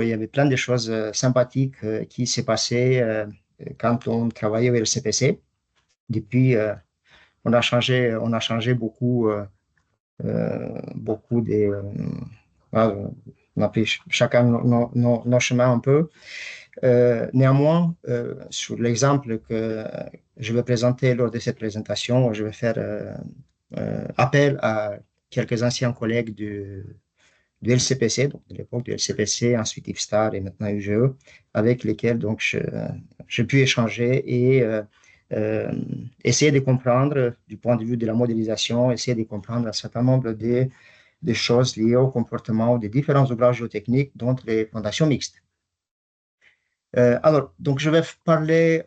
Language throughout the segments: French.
il y avait plein de choses sympathiques qui s'est passé quand on travaillait au LCPC. Depuis, on a changé beaucoup, beaucoup des, voilà, on a pris chacun nos chemins un peu. Néanmoins, sur l'exemple que je vais présenter lors de cette présentation, je vais faire appel à quelques anciens collègues du LCPC, donc de l'époque du LCPC, ensuite IFSTAR et maintenant UGE, avec lesquels donc j'ai pu échanger et essayer de comprendre du point de vue de la modélisation, essayer de comprendre un certain nombre des choses liées au comportement des différents ouvrages géotechniques, dont les fondations mixtes. Alors, donc je vais parler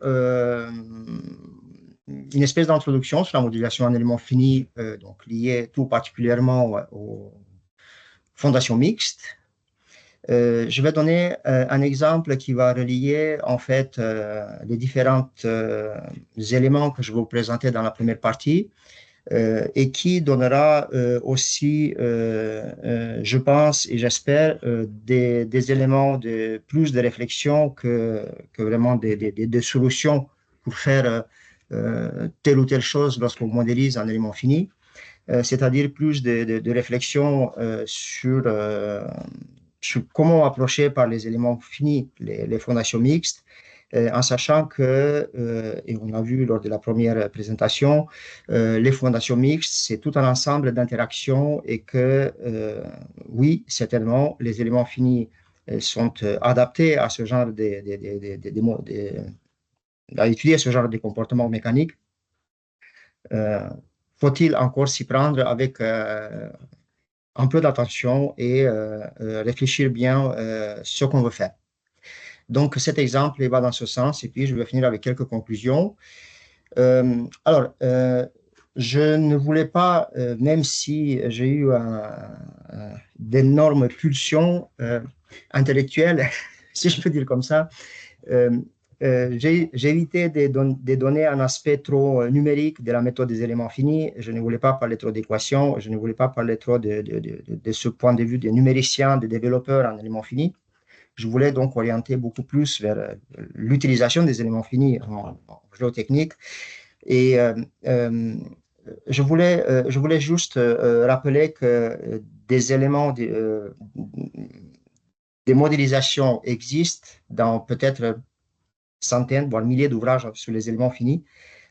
une espèce d'introduction sur la modélisation en éléments finis, donc liée tout particulièrement aux fondations mixtes. Je vais donner un exemple qui va relier en fait les différents éléments que je vais vous présenter dans la première partie et qui donnera aussi, je pense et j'espère, des éléments de plus de réflexion que vraiment des solutions pour faire telle ou telle chose lorsqu'on modélise un élément fini, c'est-à-dire plus de réflexion sur comment approcher par les éléments finis les fondations mixtes, en sachant que, et on l'a vu lors de la première présentation, les fondations mixtes, c'est tout un ensemble d'interactions et que, oui, certainement, les éléments finis sont adaptés à ce genre à étudier ce genre de comportements mécaniques. Faut-il encore s'y prendre avec un peu d'attention et réfléchir bien ce qu'on veut faire. Donc, cet exemple il va dans ce sens et puis je vais finir avec quelques conclusions. Je ne voulais pas, même si j'ai eu d'énormes pulsions intellectuelles, si je peux dire comme ça, j'ai évité de donner un aspect trop numérique de la méthode des éléments finis. Je ne voulais pas parler trop d'équations, je ne voulais pas parler trop de ce point de vue des numériciens, des développeurs en éléments finis. Je voulais donc orienter beaucoup plus vers l'utilisation des éléments finis en géotechnique. Et je voulais juste rappeler que des éléments, des modélisations existent dans peut-être centaines, voire milliers d'ouvrages sur les éléments finis,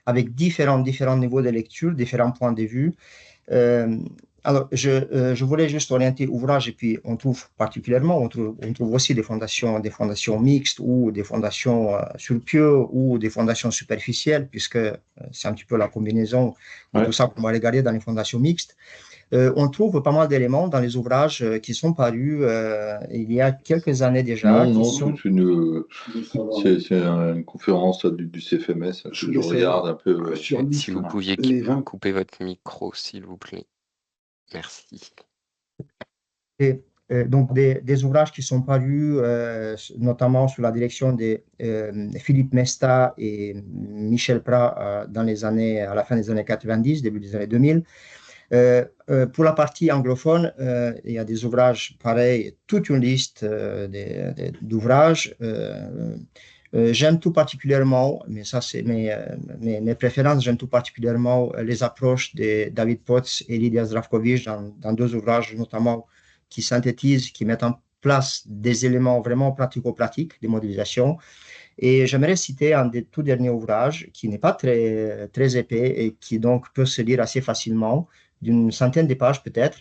avec différents niveaux de lecture, différents points de vue. Je voulais juste orienter ouvrage et puis on trouve particulièrement, on trouve aussi des fondations mixtes ou des fondations sur pieux ou des fondations superficielles, puisque c'est un petit peu la combinaison de tout ça qu'on va regarder dans les fondations mixtes. On trouve pas mal d'éléments dans les ouvrages qui sont parus il y a quelques années déjà. Non, c'est une conférence du CFMS. Je regarde un peu. Si vous pouviez couper votre micro, s'il vous plaît. Merci. Et, donc, des ouvrages qui sont parus, notamment sous la direction de Philippe Mesta et Michel Prat à la fin des années 90, début des années 2000. Pour la partie anglophone, il y a des ouvrages pareils, toute une liste d'ouvrages. J'aime tout particulièrement, mais ça c'est mes préférences, j'aime tout particulièrement les approches de David Potts et Lydia Zdravkovic dans deux ouvrages notamment qui synthétisent, qui mettent en place des éléments vraiment pratico-pratiques de modélisation. Et j'aimerais citer un des tout derniers ouvrages qui n'est pas très épais et qui donc peut se lire assez facilement, d'une centaine de pages peut-être.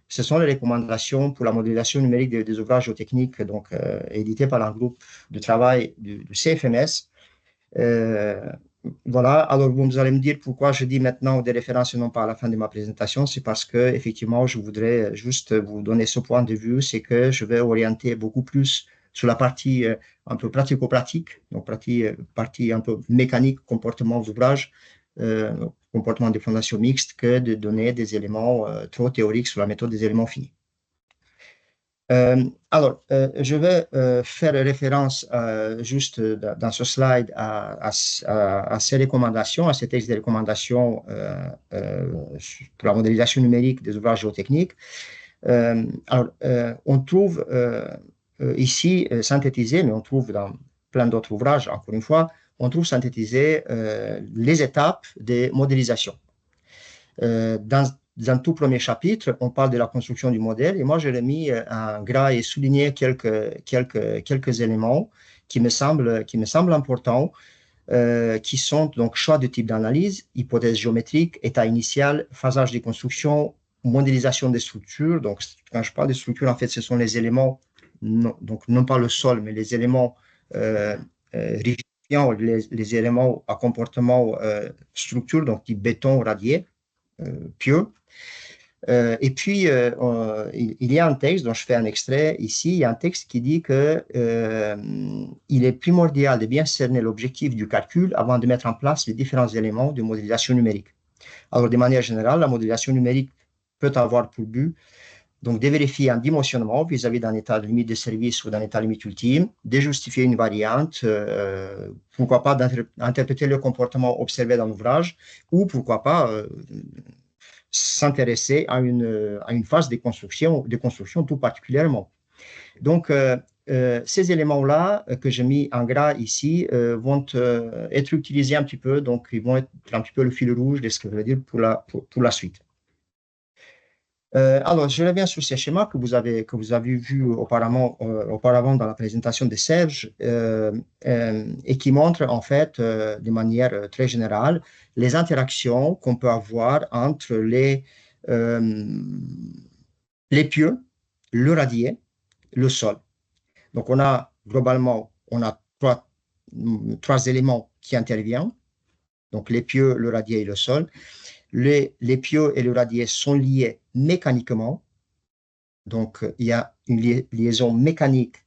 Ce sont les recommandations pour la modélisation numérique des ouvrages géotechniques, donc édités par un groupe de travail du CFMS. Voilà, alors vous allez me dire pourquoi je dis maintenant des références et non pas à la fin de ma présentation. C'est parce que effectivement, je voudrais juste vous donner ce point de vue, c'est que je vais orienter beaucoup plus sur la partie un peu pratico-pratique, donc partie un peu mécanique, comportement d'ouvrage, comportement des fondations mixtes, que de donner des éléments trop théoriques sur la méthode des éléments finis. Je vais faire référence juste dans ce slide à ces recommandations, à ces textes de recommandations pour la modélisation numérique des ouvrages géotechniques. On trouve ici synthétisé, mais on trouve dans plein d'autres ouvrages, encore une fois, on trouve synthétisé les étapes de modélisation. Dans un tout premier chapitre, on parle de la construction du modèle et moi, j'ai mis en gras et souligné quelques éléments qui me semblent importants, qui sont donc choix de type d'analyse, hypothèse géométrique, état initial, phasage des constructions, modélisation des structures. Donc, quand je parle de structures, en fait, ce sont les éléments, donc non pas le sol, mais les éléments rigidifiants, les éléments à comportement structure, donc type béton radié, pieux. Et puis, il y a un texte dont je fais un extrait ici. Il y a un texte qui dit que il est primordial de bien cerner l'objectif du calcul avant de mettre en place les différents éléments de modélisation numérique. Alors, de manière générale, la modélisation numérique peut avoir pour but donc de vérifier un dimensionnement vis-à-vis d'un état de limite de service ou d'un état limite ultime, de justifier une variante, pourquoi pas d'interpréter le comportement observé dans l'ouvrage, ou pourquoi pas s'intéresser à une phase de construction tout particulièrement. Donc, ces éléments-là que j'ai mis en gras ici vont être utilisés un petit peu, donc ils vont être un petit peu le fil rouge de ce que je veux dire pour la suite. Alors, je reviens sur ces schémas que vous avez vus auparavant dans la présentation de Serge et qui montrent en fait de manière très générale les interactions qu'on peut avoir entre les pieux, le radier, le sol. Donc, globalement, on a trois éléments qui interviennent. Donc, les pieux, le radier et le sol. Les pieux et le radier sont liés mécaniquement. Donc, il y a une liaison mécanique.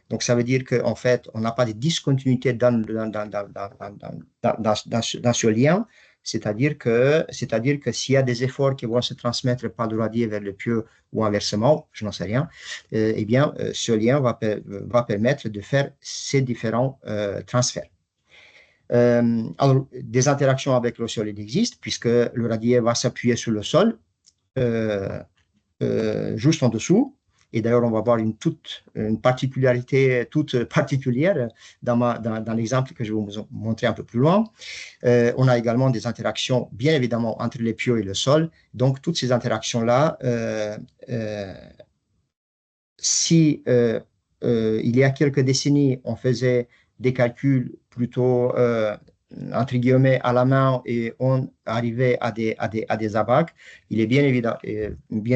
Donc, ça veut dire qu'en fait, on n'a pas de discontinuité dans ce lien. C'est-à-dire que s'il y a des efforts qui vont se transmettre par le radier vers le pieux ou inversement, je n'en sais rien, eh bien, ce lien va permettre de faire ces différents transferts. Alors, des interactions avec le sol, il existe, puisque le radier va s'appuyer sur le sol, juste en dessous. Et d'ailleurs, on va voir une particularité toute particulière dans l'exemple que je vais vous montrer un peu plus loin. On a également des interactions, bien évidemment, entre les pieux et le sol. Donc, toutes ces interactions-là, si il y a quelques décennies, on faisait des calculs plutôt, entre guillemets, à la main et on arrivait à des abacs, il est bien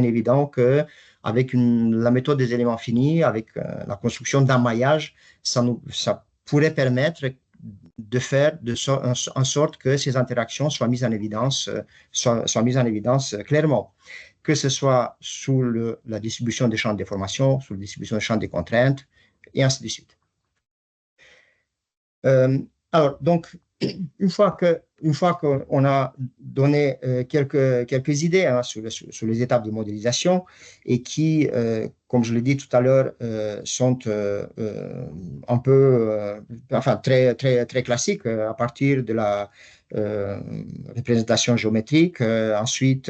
évident qu'avec la méthode des éléments finis, avec la construction d'un maillage, ça pourrait permettre de faire en sorte que ces interactions soient mises en évidence, clairement, que ce soit sous la distribution des champs de déformation, sous la distribution des champs de contraintes, et ainsi de suite. Alors, donc, une fois qu'on a donné quelques idées sur les étapes de modélisation et qui, comme je l'ai dit tout à l'heure, sont un peu, enfin, très, très, très classiques à partir de la représentation géométrique, ensuite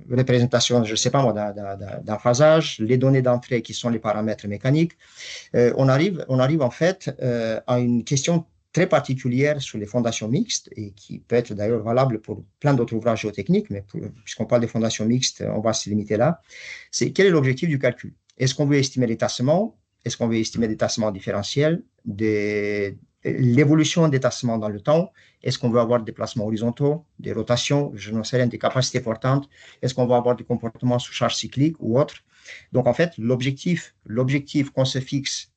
représentation, je ne sais pas moi, d'un phasage, les données d'entrée qui sont les paramètres mécaniques. On arrive en fait à une question très particulière sur les fondations mixtes et qui peut être d'ailleurs valable pour plein d'autres ouvrages géotechniques, mais puisqu'on parle des fondations mixtes, on va se limiter là. C'est quel est l'objectif du calcul? Est-ce qu'on veut estimer les tassements? Est-ce qu'on veut estimer des tassements différentiels, l'évolution des tassements dans le temps? Est-ce qu'on veut avoir des déplacements horizontaux, des rotations, je n'en sais rien, des capacités portantes? Est-ce qu'on va avoir des comportements sous charge cyclique ou autre? Donc, en fait, l'objectif qu'on se fixe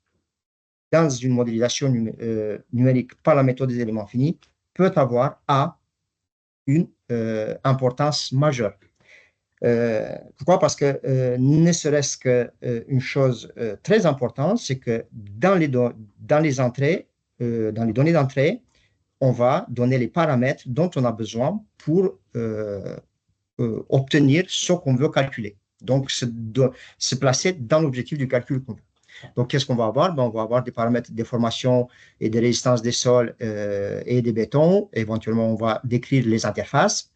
dans une modélisation numérique par la méthode des éléments finis peut avoir une importance majeure. Pourquoi? Parce que ne serait-ce qu'une chose très importante, c'est que dans les entrées, dans les données d'entrée, on va donner les paramètres dont on a besoin pour obtenir ce qu'on veut calculer. Donc, se placer dans l'objectif du calcul qu'on veut. Donc, qu'est-ce qu'on va avoir? On va avoir des paramètres de déformation et de résistance des sols et des bétons. Éventuellement, on va décrire les interfaces.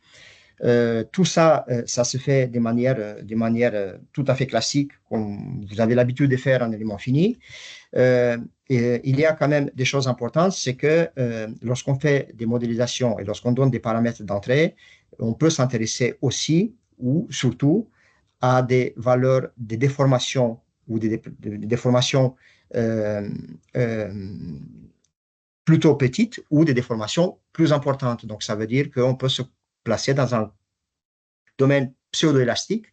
Tout ça, ça se fait de manière tout à fait classique, comme vous avez l'habitude de faire en élément fini. Et il y a quand même des choses importantes, c'est que lorsqu'on fait des modélisations et lorsqu'on donne des paramètres d'entrée, on peut s'intéresser aussi ou surtout à des valeurs de déformation ou des déformations euh, euh, plutôt petites ou des déformations plus importantes. Donc, ça veut dire qu'on peut se placer dans un domaine pseudo-élastique,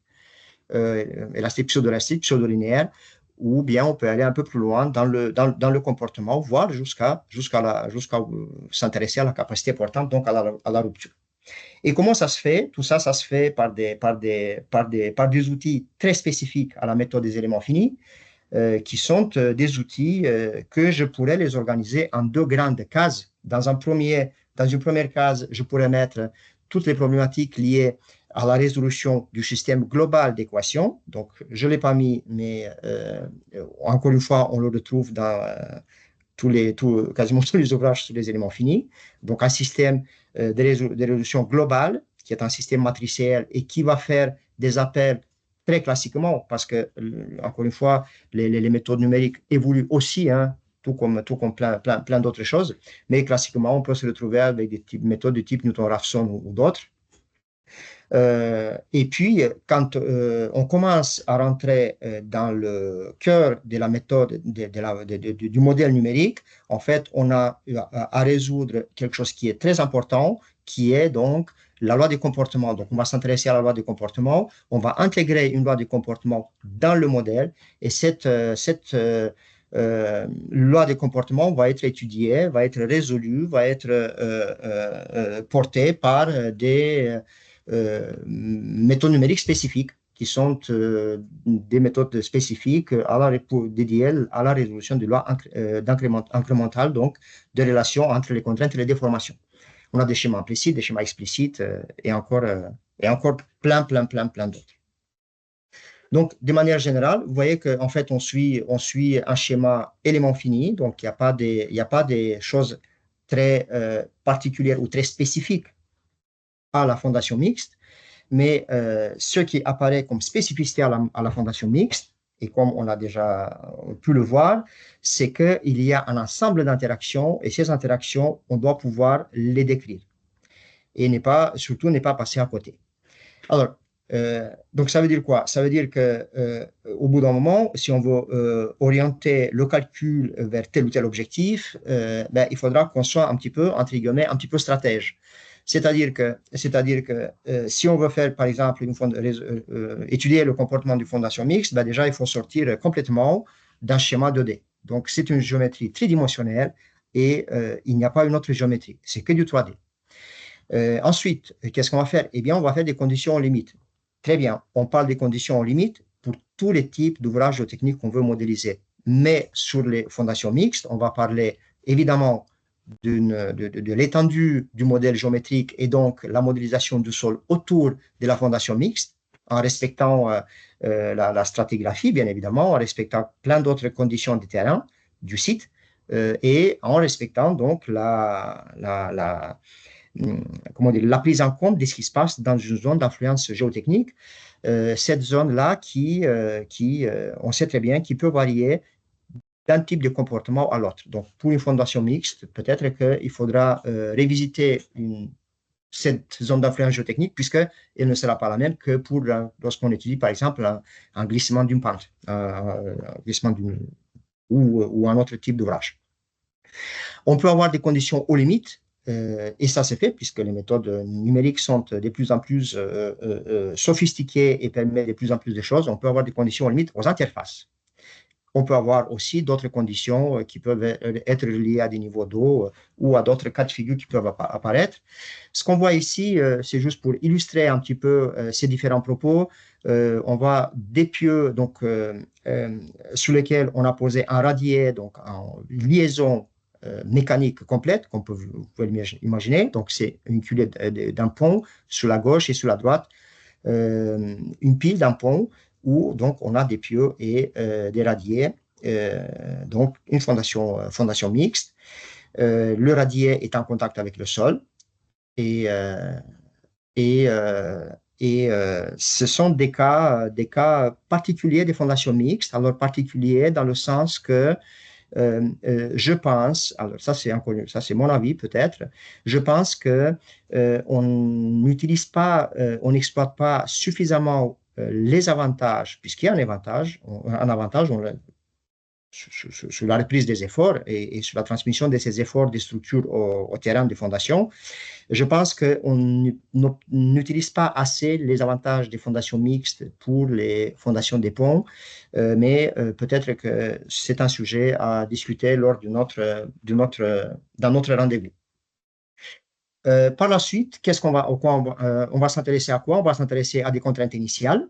élastique pseudo-élastique, pseudo-linéaire, ou bien on peut aller un peu plus loin dans le comportement, voire jusqu'à s'intéresser à la capacité portante, donc à la rupture. Et comment ça se fait? Tout ça, ça se fait par des outils très spécifiques à la méthode des éléments finis, qui sont des outils que je pourrais les organiser en deux grandes cases. Dans une première case, je pourrais mettre toutes les problématiques liées à la résolution du système global d'équations. Donc, je ne l'ai pas mis, mais encore une fois, on le retrouve dans quasiment tous les ouvrages sur les éléments finis. Donc, un système de résolution globale, qui est un système matriciel et qui va faire des appels très classiquement, parce que, encore une fois, les méthodes numériques évoluent aussi, hein, tout comme plein d'autres choses. Mais classiquement, on peut se retrouver avec des méthodes de type Newton-Raphson ou d'autres. Et puis, quand on commence à rentrer dans le cœur de la méthode du modèle numérique, en fait, on a à résoudre quelque chose qui est très important, qui est donc la loi du comportement. Donc, on va s'intéresser à la loi du comportement, on va intégrer une loi du comportement dans le modèle, et cette loi des comportements va être étudiée, va être résolue, va être portée par des méthodes numériques spécifiques, qui sont des méthodes spécifiques dédiées à la résolution de lois incrémentales, donc de relations entre les contraintes et les déformations. On a des schémas implicites, des schémas explicites et encore plein d'autres. Donc, de manière générale, vous voyez qu'en fait, on suit un schéma élément fini, donc il n'y a pas des choses très particulières ou très spécifiques à la fondation mixte, mais ce qui apparaît comme spécificité à la fondation mixte, et comme on a déjà pu le voir, c'est qu'il y a un ensemble d'interactions, et ces interactions, on doit pouvoir les décrire, et surtout ne pas passer à côté. Alors, donc ça veut dire quoi? Ça veut dire que au bout d'un moment, si on veut orienter le calcul vers tel ou tel objectif, ben, il faudra qu'on soit un petit peu, entre guillemets, un petit peu stratège. C'est-à-dire que si on veut faire, par exemple, étudier le comportement d'une fondation mixte, ben déjà, il faut sortir complètement d'un schéma 2D. Donc, c'est une géométrie tridimensionnelle et il n'y a pas une autre géométrie. C'est que du 3D. Ensuite, qu'est-ce qu'on va faire? Eh bien, on va faire des conditions limites. Très bien, on parle des conditions limites pour tous les types d'ouvrages géotechniques qu'on veut modéliser. Mais sur les fondations mixtes, on va parler évidemment de l'étendue du modèle géométrique et donc la modélisation du sol autour de la fondation mixte, en respectant la stratigraphie, bien évidemment, en respectant plein d'autres conditions du terrain, du site, et en respectant donc comment dire, la prise en compte de ce qui se passe dans une zone d'influence géotechnique. Cette zone-là on sait très bien, qui peut varier d'un type de comportement à l'autre. Donc, pour une fondation mixte, peut-être qu'il faudra révisiter cette zone d'influence géotechnique, puisqu'elle ne sera pas la même que lorsqu'on étudie, par exemple, un glissement d'une pente, un glissement ou un autre type d'ouvrage. On peut avoir des conditions aux limites, et ça c'est fait puisque les méthodes numériques sont de plus en plus sophistiquées et permettent de plus en plus de choses. On peut avoir des conditions aux limites aux interfaces. On peut avoir aussi d'autres conditions qui peuvent être liées à des niveaux d'eau ou à d'autres cas de figure qui peuvent apparaître. Ce qu'on voit ici, c'est juste pour illustrer un petit peu ces différents propos. On voit des pieux donc, sur lesquels on a posé un radier, donc en liaison mécanique complète, comme vous pouvez l'imaginer. Donc, c'est une culée d'un pont sur la gauche et sur la droite, une pile d'un pont où donc on a des pieux et des radiers, donc une fondation mixte. Le radier est en contact avec le sol et Ce sont des cas particuliers des fondations mixtes, alors particuliers dans le sens que je pense, alors ça c'est inconnu, ça c'est mon avis peut-être, je pense que on n'utilise pas, on n'exploite pas suffisamment les avantages, puisqu'il y a un avantage sur la reprise des efforts et sur la transmission de ces efforts des structures au terrain de fondation. Je pense qu'on n'utilise pas assez les avantages des fondations mixtes pour les fondations des ponts, mais peut-être que c'est un sujet à discuter lors dans notre rendez-vous. Par la suite, on va s'intéresser à quoi? On va s'intéresser à des contraintes initiales,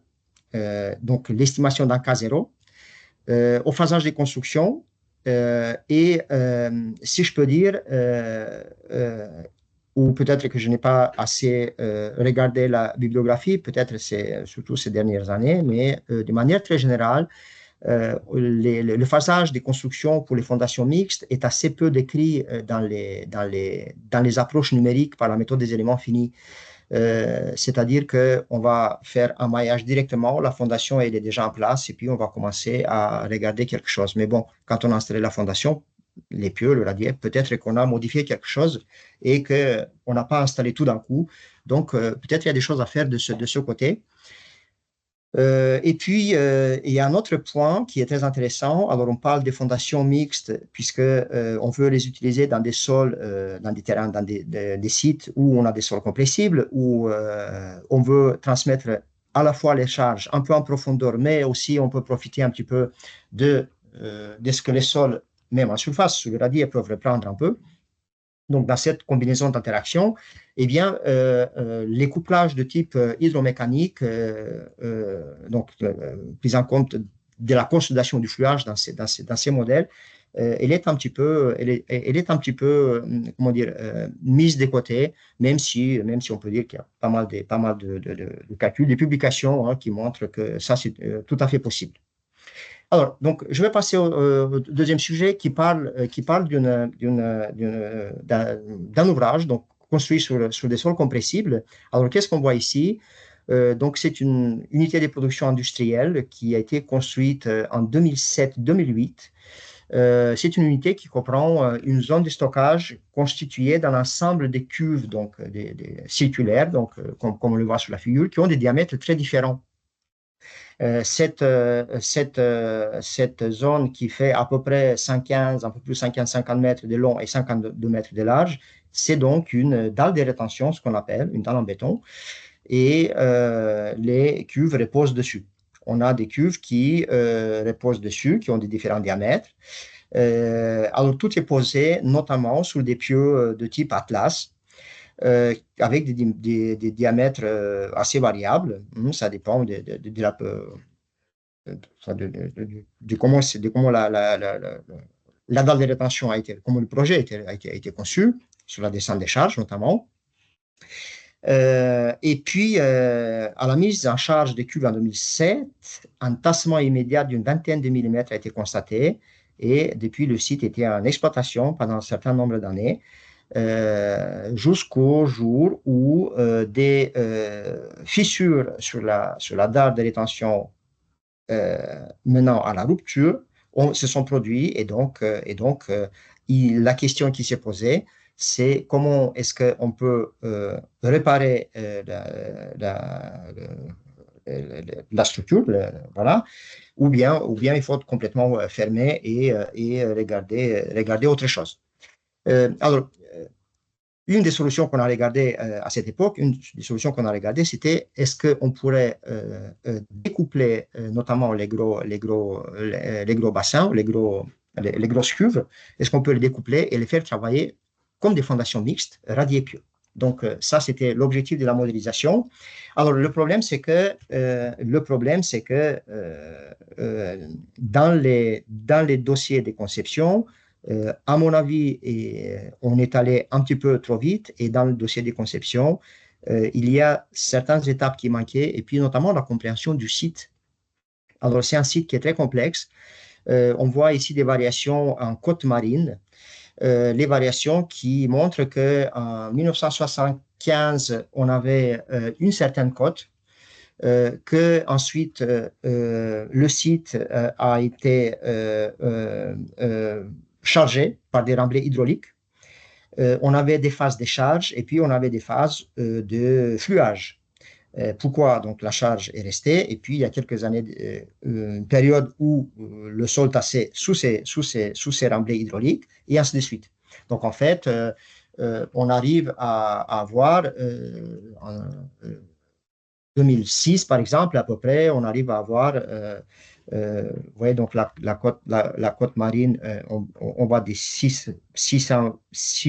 donc l'estimation d'un cas zéro, au phasage des constructions, si je peux dire, ou peut-être que je n'ai pas assez regardé la bibliographie, peut-être c'est surtout ces dernières années, mais de manière très générale, le phasage des constructions pour les fondations mixtes est assez peu décrit dans les approches numériques par la méthode des éléments finis. C'est-à-dire qu'on va faire un maillage directement, la fondation elle est déjà en place et puis on va commencer à regarder quelque chose. Mais bon, quand on a installé la fondation, les pieux, le radier, peut-être qu'on a modifié quelque chose et qu'on n'a pas installé tout d'un coup. Donc, peut-être il y a des choses à faire de ce côté. Et puis, il y a un autre point qui est très intéressant. Alors, on parle des fondations mixtes puisque on veut les utiliser dans des sols, dans des terrains, dans des sites où on a des sols compressibles, où on veut transmettre à la fois les charges un peu en profondeur, mais aussi on peut profiter un petit peu de ce que les sols, même en surface, sous le radier, peuvent reprendre un peu. Donc, dans cette combinaison d'interactions, eh bien, les couplages de type hydromécanique, prise en compte de la consolidation du fluage dans ces modèles, elle est un petit peu, comment dire, mise de côté, même si on peut dire qu'il y a pas mal de calculs, de publications qui montrent que ça, c'est tout à fait possible. Alors, donc, je vais passer au deuxième sujet qui parle d'un ouvrage donc, construit sur des sols compressibles. Alors, qu'est-ce qu'on voit ici? Donc, c'est une unité de production industrielle qui a été construite en 2007-2008. C'est une unité qui comprend une zone de stockage constituée d'un ensemble de cuves donc, des circulaires, donc, comme on le voit sur la figure, qui ont des diamètres très différents. Cette zone qui fait à peu près 115, un peu plus 50 mètres de long et 52 mètres de large, c'est donc une dalle de rétention, ce qu'on appelle une dalle en béton, et les cuves reposent dessus. On a des cuves qui reposent dessus, qui ont des différents diamètres. Alors, tout est posé notamment sur des pieux de type Atlas, avec des diamètres assez variables. Ça dépend de comment la dalle de rétention a été, comment le projet a été conçu, sur la descente des charges notamment. Et puis, à la mise en charge des cuves en 2007, un tassement immédiat d'une vingtaine de millimètres a été constaté et depuis, le site était en exploitation pendant un certain nombre d'années. Jusqu'au jour où des fissures sur la dalle de rétention menant à la rupture se sont produits et donc la question qui s'est posée, c'est comment est-ce qu'on peut réparer la structure, voilà, ou bien il faut complètement fermer et regarder autre chose. Alors, une des solutions qu'on a regardées à cette époque, c'était est-ce qu'on pourrait découpler notamment les gros bassins, les grosses cuves, est-ce qu'on peut les découpler et les faire travailler comme des fondations mixtes, radier-pieux. Donc, ça, c'était l'objectif de la modélisation. Alors, le problème, c'est que dans les dossiers de conception, à mon avis, on est allé un petit peu trop vite et dans le dossier de conception, il y a certaines étapes qui manquaient et puis notamment la compréhension du site. Alors, c'est un site qui est très complexe. On voit ici des variations en côte marine, les variations qui montrent qu'en 1960, 1915, on avait une certaine cote, que ensuite le site a été chargé par des remblais hydrauliques. On avait des phases de charge et puis on avait des phases de fluage. Pourquoi donc la charge est restée et puis il y a quelques années, une période où le sol tassait sous ces remblais hydrauliques et ainsi de suite. Donc en fait, on arrive à avoir en 2006 par exemple à peu près, on arrive à avoir vous voyez, donc la côte marine, on va des 6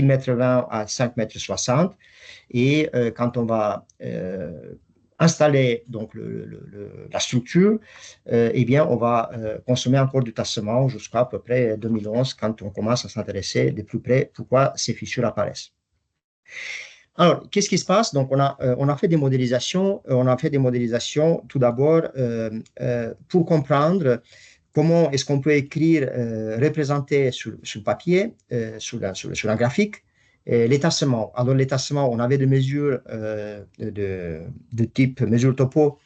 mètres 20 à 5 mètres 60. Et quand on va installer donc la structure, eh bien, on va consommer encore du tassement jusqu'à peu près 2011 quand on commence à s'intéresser de plus près pourquoi ces fissures apparaissent. Alors, qu'est-ce qui se passe? Donc, on a fait des modélisations. On a fait des modélisations tout d'abord pour comprendre comment est-ce qu'on peut écrire, représenter sur le papier, sur un graphique, les tassements. Alors, les tassements, on avait des mesures de type mesure topo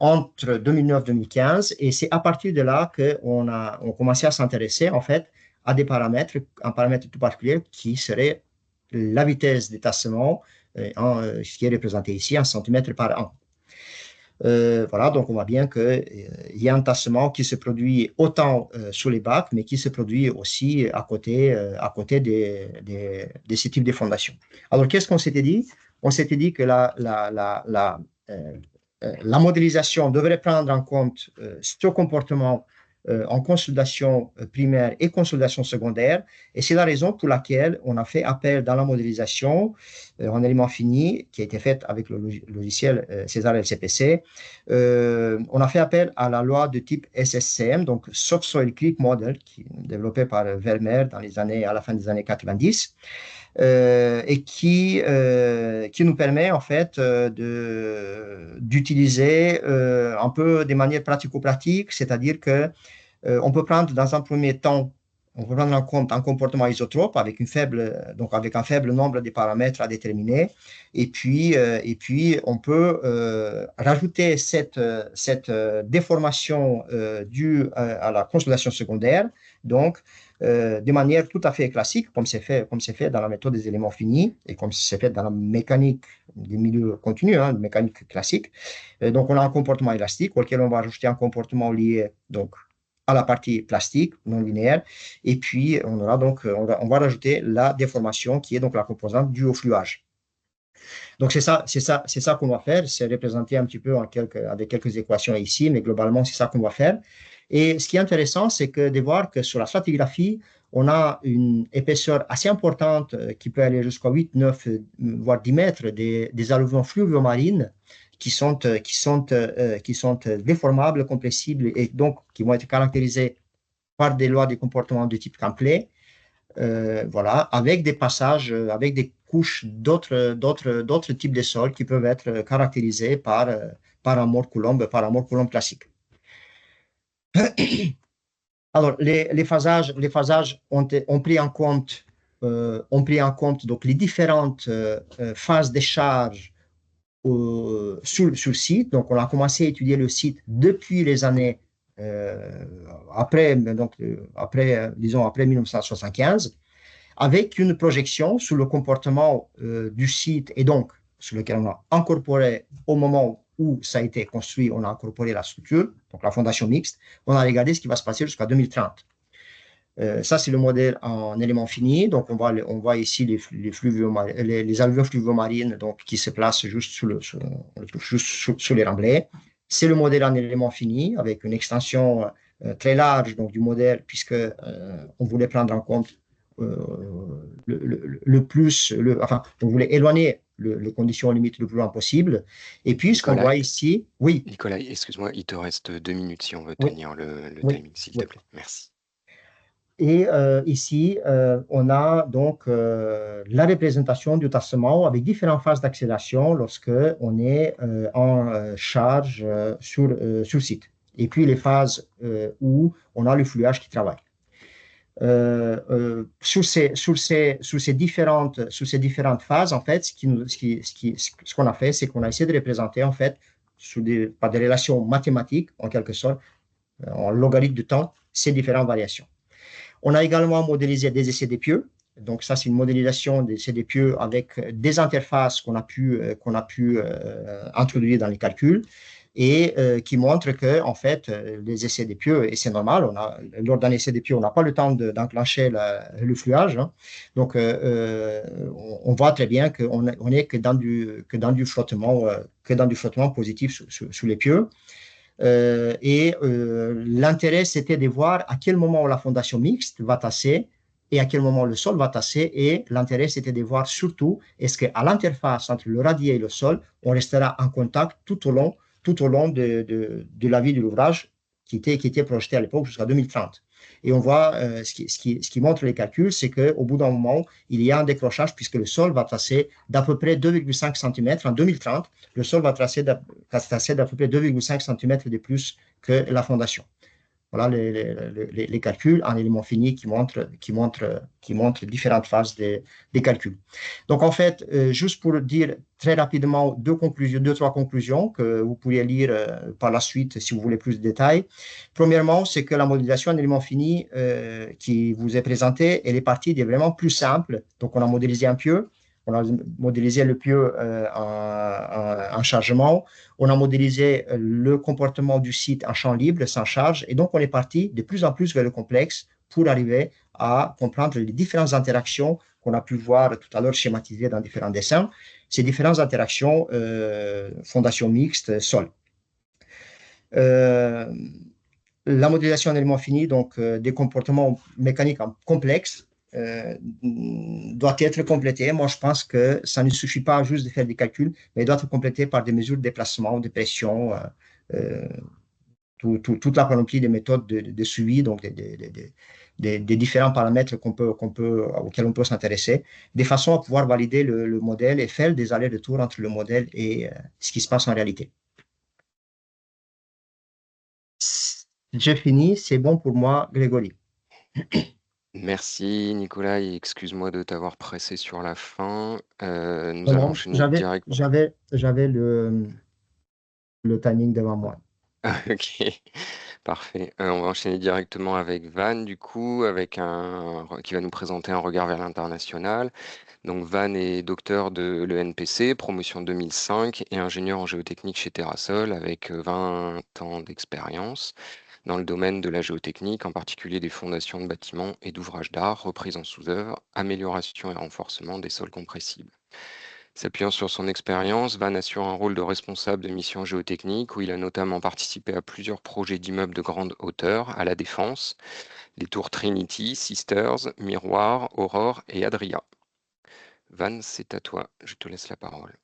entre 2009 et 2015. Et c'est à partir de là qu'on a commencé à s'intéresser, en fait, à des paramètres, un paramètre tout particulier qui serait la vitesse des tassements, ce qui est représenté ici en centimètres par an. Voilà, donc on voit bien qu'il y a un tassement qui se produit autant sous les bacs, mais qui se produit aussi à côté de ces types de fondations. Alors, qu'est-ce qu'on s'était dit? On s'était dit que la modélisation devrait prendre en compte ce comportement en consolidation primaire et consolidation secondaire. Et c'est la raison pour laquelle on a fait appel dans la modélisation en éléments finis, qui a été faite avec le logiciel César LCPC. On a fait appel à la loi de type SSCM, donc Subsoil Creep Model, qui est développée par Vermeer à la fin des années 90. Et qui nous permet en fait d'utiliser un peu des manières pratico-pratiques, c'est-à-dire que on peut prendre dans un premier temps, on peut prendre en compte un comportement isotrope avec avec un faible nombre de paramètres à déterminer, et puis on peut rajouter cette déformation due à la consolidation secondaire, donc de manière tout à fait classique, comme c'est fait dans la méthode des éléments finis et comme c'est fait dans la mécanique des milieux continus, mécanique classique. Donc, on a un comportement élastique auquel on va rajouter un comportement lié donc, à la partie plastique non linéaire. Et puis, on va rajouter la déformation qui est donc la composante due au fluage. Donc, c'est ça qu'on va faire. C'est représenté un petit peu avec quelques équations ici, mais globalement, c'est ça qu'on va faire. Et ce qui est intéressant, c'est de voir que sur la stratigraphie, on a une épaisseur assez importante qui peut aller jusqu'à 8, 9, voire 10 mètres des alluvions fluvio-marines qui sont déformables, compressibles et donc qui vont être caractérisées par des lois de comportement de type Campbell. Voilà, avec des passages, avec des couches d'autres types de sols qui peuvent être caractérisés par un Moore-Coulomb classique. Alors, les phasages ont pris en compte donc les différentes phases de charge sur le site. Donc, on a commencé à étudier le site depuis les années après 1975, avec une projection sur le comportement du site et donc sur lequel on a incorporé au moment où ça a été construit, on a incorporé la structure, donc la fondation mixte. On a regardé ce qui va se passer jusqu'à 2030. Ça, c'est le modèle en éléments finis. Donc, on voit ici les alluvions fluvio-marines qui se placent juste sous les remblais. C'est le modèle en éléments finis avec une extension très large donc, du modèle puisque on voulait prendre en compte on voulait éloigner les conditions limites le plus loin possible. Et puis, ce qu'on voit ici, oui. Nicolas, excuse-moi, il te reste 2 minutes si on veut oui. tenir le oui. timing, s'il te plaît. Merci. Et ici, on a donc la représentation du tassement avec différentes phases d'accélération lorsque on est en charge sur site. Et puis les phases où on a le fluage qui travaille. Sous ces différentes phases, en fait, ce qu'on a fait, c'est qu'on a essayé de représenter, en fait, par des relations mathématiques, en quelque sorte, en logarithme de temps, ces différentes variations. On a également modélisé des essais des pieux. Donc, ça, c'est une modélisation des essais des pieux avec des interfaces qu'on a pu introduire dans les calculs et qui montrent que, en fait, les essais des pieux, et c'est normal, lors d'un essai des pieux, on n'a pas le temps d'enclencher le fluage. Hein. Donc, on voit très bien qu'on n'est que dans du flottement positif sous les pieux. L'intérêt, c'était de voir à quel moment la fondation mixte va tasser et à quel moment le sol va tasser. Et l'intérêt, c'était de voir surtout, est-ce qu'à l'interface entre le radier et le sol, on restera en contact tout au long de la vie de l'ouvrage qui était projeté à l'époque jusqu'à 2030. Et on voit, ce qui montre les calculs, c'est qu'au bout d'un moment, il y a un décrochage puisque le sol va tasser d'à peu près 2,5 cm en 2030. Le sol va tasser d'à peu près 2,5 cm de plus que la fondation. Voilà les calculs en éléments finis qui montrent différentes phases des calculs. Donc, en fait, juste pour dire très rapidement deux, trois conclusions que vous pourriez lire par la suite si vous voulez plus de détails. Premièrement, c'est que la modélisation en éléments finis qui vous est présentée, elle est partie des vraiment plus simples. Donc, on a modélisé un pieu, on a modélisé le pieu en chargement, on a modélisé le comportement du site en champ libre, sans charge, et donc on est parti de plus en plus vers le complexe pour arriver à comprendre les différentes interactions qu'on a pu voir tout à l'heure schématisées dans différents dessins, ces différentes interactions fondation mixte, sol. La modélisation en éléments finis, donc des comportements mécaniques complexes, doit être complétée. Moi, je pense que ça ne suffit pas juste de faire des calculs, mais doit être complété par des mesures de déplacement, de pression, toute la panoplie des méthodes de suivi, donc des différents paramètres auxquels on peut s'intéresser, de façon à pouvoir valider le modèle et faire des allers-retours entre le modèle et ce qui se passe en réalité. J'ai fini, c'est bon pour moi, Grégory. Merci Nicolas et excuse-moi de t'avoir pressé sur la fin. Nous allons enchaîner direct. J'avais le timing devant moi. Ok, parfait. On va enchaîner directement avec Van, du coup, qui va nous présenter un regard vers l'international. Donc Van est docteur de l'ENPC, promotion 2005, et ingénieur en géotechnique chez Terrasol, avec 20 ans d'expérience dans le domaine de la géotechnique, en particulier des fondations de bâtiments et d'ouvrages d'art, reprise en sous-œuvre, amélioration et renforcement des sols compressibles. S'appuyant sur son expérience, Van assure un rôle de responsable de mission géotechnique où il a notamment participé à plusieurs projets d'immeubles de grande hauteur à La Défense, les tours Trinity, Sisters, Miroir, Aurore et Adria. Van, c'est à toi, je te laisse la parole.